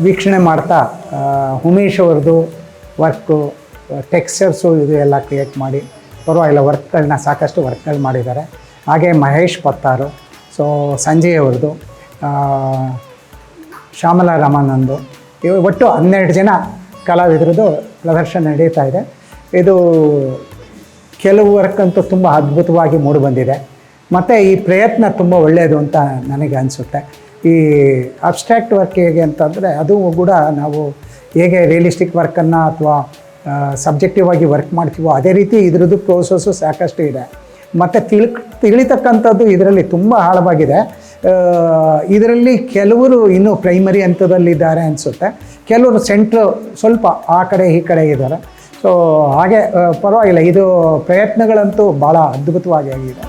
ವೀಕ್ಷಣೆ ಮಾಡ್ತಾ ಉಮೇಶ್ ಅವ್ರದ್ದು ವರ್ಕು, ಟೆಕ್ಸ್ಚರ್ಸು ಇದು ಎಲ್ಲ ಕ್ರಿಯೇಟ್ ಮಾಡಿ ಪರವಾಗಿಲ್ಲ ವರ್ಕ್ಗಳನ್ನ ಸಾಕಷ್ಟು ವರ್ಕ್ಗಳು ಮಾಡಿದ್ದಾರೆ. ಹಾಗೆ ಮಹೇಶ್ ಪತ್ತಾರು, ಸೊ ಸಂಜಯ್ ಅವ್ರದ್ದು, ಶ್ಯಾಮಲಾ ರಾಮಾನಂದು, ಇವು ಒಟ್ಟು 12 ಜನ ಕಲಾವಿದರದ್ದು ಪ್ರದರ್ಶನ ನಡೀತಾ ಇದೆ. ಇದು ಕೆಲವು ವರ್ಕ್ ಅಂತೂ ತುಂಬ ಅದ್ಭುತವಾಗಿ ಮೂಡಿಬಂದಿದೆ. ಮತ್ತು ಈ ಪ್ರಯತ್ನ ತುಂಬ ಒಳ್ಳೆಯದು ಅಂತ ನನಗೆ ಅನಿಸುತ್ತೆ. ಈ ಅಬ್ಸ್ಟ್ರಾಕ್ಟ್ ವರ್ಕ್ ಹೇಗೆ ಅಂತಂದರೆ ಅದು ಕೂಡ ನಾವು ಹೇಗೆ ರಿಯಲಿಸ್ಟಿಕ್ ವರ್ಕನ್ನು ಅಥವಾ ಸಬ್ಜೆಕ್ಟಿವ್ ಆಗಿ ವರ್ಕ್ ಮಾಡ್ತೀವೋ ಅದೇ ರೀತಿ ಇದರದ್ದು ಪ್ರೋಸೆಸ್ಸು ಸಾಕಷ್ಟು ಇದೆ. ಮತ್ತು ತಿಳಿತಕ್ಕಂಥದ್ದು ಇದರಲ್ಲಿ ತುಂಬ ಆಳವಾಗಿದೆ. ಇದರಲ್ಲಿ ಕೆಲವರು ಇನ್ನೂ ಪ್ರೈಮರಿ ಹಂತದಲ್ಲಿದ್ದಾರೆ ಅನಿಸುತ್ತೆ, ಕೆಲವರು ಸೆಂಟ್ರು ಸ್ವಲ್ಪ ಆ ಕಡೆ ಈ ಕಡೆ ಇದ್ದಾರೆ. ಸೊ ಹಾಗೆ ಪರವಾಗಿಲ್ಲ, ಇದು ಪ್ರಯತ್ನಗಳಂತೂ ಭಾಳ ಅದ್ಭುತವಾಗಿ ಆಗಿದೆ.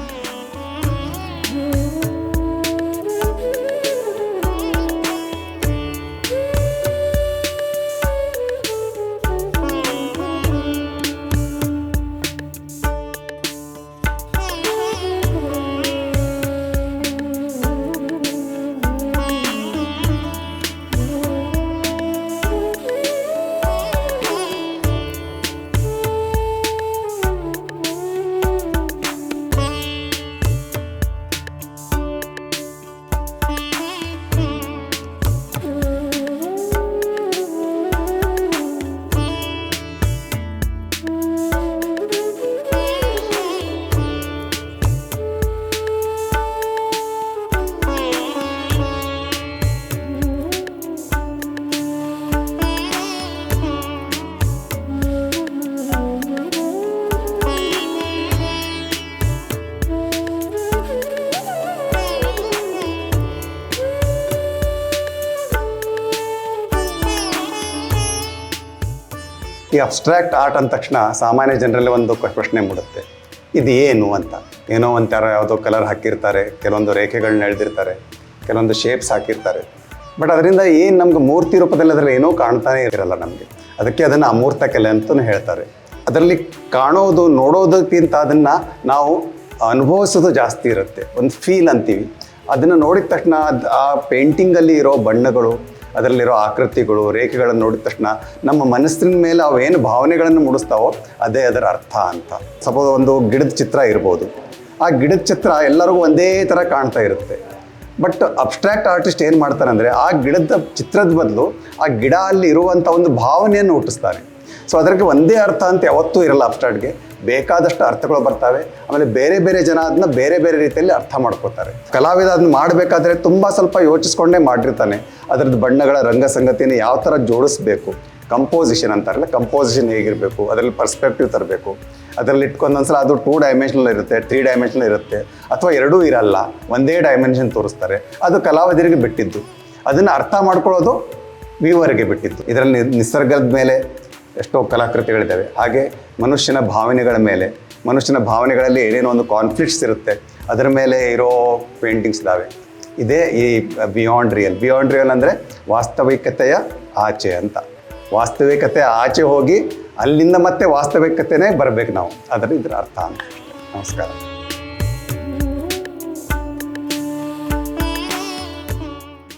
ಈ ಅಬ್ಸ್ಟ್ರಾಕ್ಟ್ ಆರ್ಟ್ ಅಂದ ತಕ್ಷಣ ಸಾಮಾನ್ಯ ಜನರಲ್ಲಿ ಒಂದು ಪ್ರಶ್ನೆ ಮೂಡುತ್ತೆ, ಇದು ಏನು ಅಂತ. ಏನೋ ಒಂಥರ ಯಾವುದೋ ಕಲರ್ ಹಾಕಿರ್ತಾರೆ, ಕೆಲವೊಂದು ರೇಖೆಗಳನ್ನ ಎಳೆದಿರ್ತಾರೆ, ಕೆಲವೊಂದು ಶೇಪ್ಸ್ ಹಾಕಿರ್ತಾರೆ. ಬಟ್ ಅದರಿಂದ ಏನು ನಮ್ಗೆ ಮೂರ್ತಿ ರೂಪದಲ್ಲಿ ಅದರಲ್ಲಿ ಏನೋ ಕಾಣ್ತಾನೆ ಇರಲ್ಲ ನಮಗೆ. ಅದಕ್ಕೆ ಅದನ್ನು ಅಮೂರ್ತ ಕಲೆ ಅಂತಲೂ ಹೇಳ್ತಾರೆ. ಅದರಲ್ಲಿ ಕಾಣೋದು ನೋಡೋದಕ್ಕಿಂತ ಅದನ್ನು ನಾವು ಅನುಭವಿಸೋದು ಜಾಸ್ತಿ ಇರುತ್ತೆ. ಒಂದು ಫೀಲ್ ಅಂತೀವಿ. ಅದನ್ನು ನೋಡಿದ ತಕ್ಷಣ ಆ ಪೇಂಟಿಂಗಲ್ಲಿ ಇರೋ ಬಣ್ಣಗಳು, ಅದರಲ್ಲಿರೋ ಆಕೃತಿಗಳು, ರೇಖೆಗಳನ್ನು ನೋಡಿದ ತಕ್ಷಣ ನಮ್ಮ ಮನಸ್ಸಿನ ಮೇಲೆ ಅವೇನು ಭಾವನೆಗಳನ್ನು ಮೂಡಿಸ್ತಾವೋ ಅದೇ ಅದರ ಅರ್ಥ ಅಂತ. ಸಪೋಸ್ ಒಂದು ಗಿಡದ ಚಿತ್ರ ಇರ್ಬೋದು, ಆ ಗಿಡದ ಚಿತ್ರ ಎಲ್ಲರಿಗೂ ಒಂದೇ ಥರ ಕಾಣ್ತಾ ಇರುತ್ತೆ. ಬಟ್ ಅಬ್ಸ್ಟ್ರಾಕ್ಟ್ ಆರ್ಟಿಸ್ಟ್ ಏನು ಮಾಡ್ತಾರೆ ಅಂದರೆ ಆ ಗಿಡದ ಚಿತ್ರದ ಬದಲು ಆ ಗಿಡ ಅಲ್ಲಿ ಇರುವಂಥ ಒಂದು ಭಾವನೆಯನ್ನು ಹುಟ್ಟಿಸ್ತಾರೆ. ಸೊ ಅದಕ್ಕೆ ಒಂದೇ ಅರ್ಥ ಅಂತ ಯಾವತ್ತೂ ಇರಲ್ಲ. ಅಬ್ಸ್ಟ್ರಾಕ್ಟ್ಗೆ ಬೇಕಾದಷ್ಟು ಅರ್ಥಗಳು ಬರ್ತವೆ. ಆಮೇಲೆ ಬೇರೆ ಬೇರೆ ಜನ ಅದನ್ನ ಬೇರೆ ಬೇರೆ ರೀತಿಯಲ್ಲಿ ಅರ್ಥ ಮಾಡ್ಕೋತಾರೆ. ಕಲಾವಿದ ಅದನ್ನ ಮಾಡಬೇಕಾದ್ರೆ ತುಂಬ ಸ್ವಲ್ಪ ಯೋಚಿಸ್ಕೊಂಡೇ ಮಾಡಿರ್ತಾನೆ. ಅದರದ್ದು ಬಣ್ಣಗಳ ರಂಗ ಸಂಗತಿಯನ್ನು ಯಾವ ಥರ ಜೋಡಿಸ್ಬೇಕು, ಕಂಪೋಸಿಷನ್ ಅಂತಾರಲ್ಲ, ಕಂಪೋಸಿಷನ್ ಹೇಗಿರಬೇಕು, ಅದರಲ್ಲಿ ಪರ್ಸ್ಪೆಕ್ಟಿವ್ ತರಬೇಕು. ಅದರಲ್ಲಿ ಇಟ್ಕೊಂಡೊಂದ್ಸಲ ಅದು 2 ಡೈಮೆನ್ಷನಲ್ ಇರುತ್ತೆ, 3 ಡೈಮೆನ್ಷನಲ್ ಇರುತ್ತೆ, ಅಥವಾ ಎರಡೂ ಇರಲ್ಲ, ಒಂದೇ ಡೈಮೆನ್ಷನ್ ತೋರಿಸ್ತಾರೆ. ಅದು ಕಲಾವಿದರಿಗೆ ಬಿಟ್ಟಿದ್ದು. ಅದನ್ನು ಅರ್ಥ ಮಾಡ್ಕೊಳ್ಳೋದು ವ್ಯೂವರಿಗೆ ಬಿಟ್ಟಿದ್ದು. ಇದರಲ್ಲಿ ನಿಸರ್ಗದ ಮೇಲೆ ಎಷ್ಟೋ ಕಲಾಕೃತಿಗಳಿದ್ದಾವೆ. ಹಾಗೆ ಮನುಷ್ಯನ ಭಾವನೆಗಳ ಮೇಲೆ, ಮನುಷ್ಯನ ಭಾವನೆಗಳಲ್ಲಿ ಏನೇನೋ ಒಂದು ಕಾನ್ಫ್ಲಿಕ್ಟ್ಸ್ ಇರುತ್ತೆ, ಅದರ ಮೇಲೆ ಇರೋ ಪೇಂಟಿಂಗ್ಸ್ ಇದ್ದಾವೆ. ಇದೇ ಈ ಬಿಯಾಂಡ್ ರಿಯಲ್ ಅಂದರೆ ವಾಸ್ತವಿಕತೆಯ ಆಚೆ ಅಂತ. ವಾಸ್ತವಿಕತೆ ಆಚೆ ಹೋಗಿ ಅಲ್ಲಿಂದ ಮತ್ತೆ ವಾಸ್ತವಿಕತೆನೇ ಬರಬೇಕು ನಾವು, ಅದರ ಇದರ ಅರ್ಥ ಅಂತ. ನಮಸ್ಕಾರ.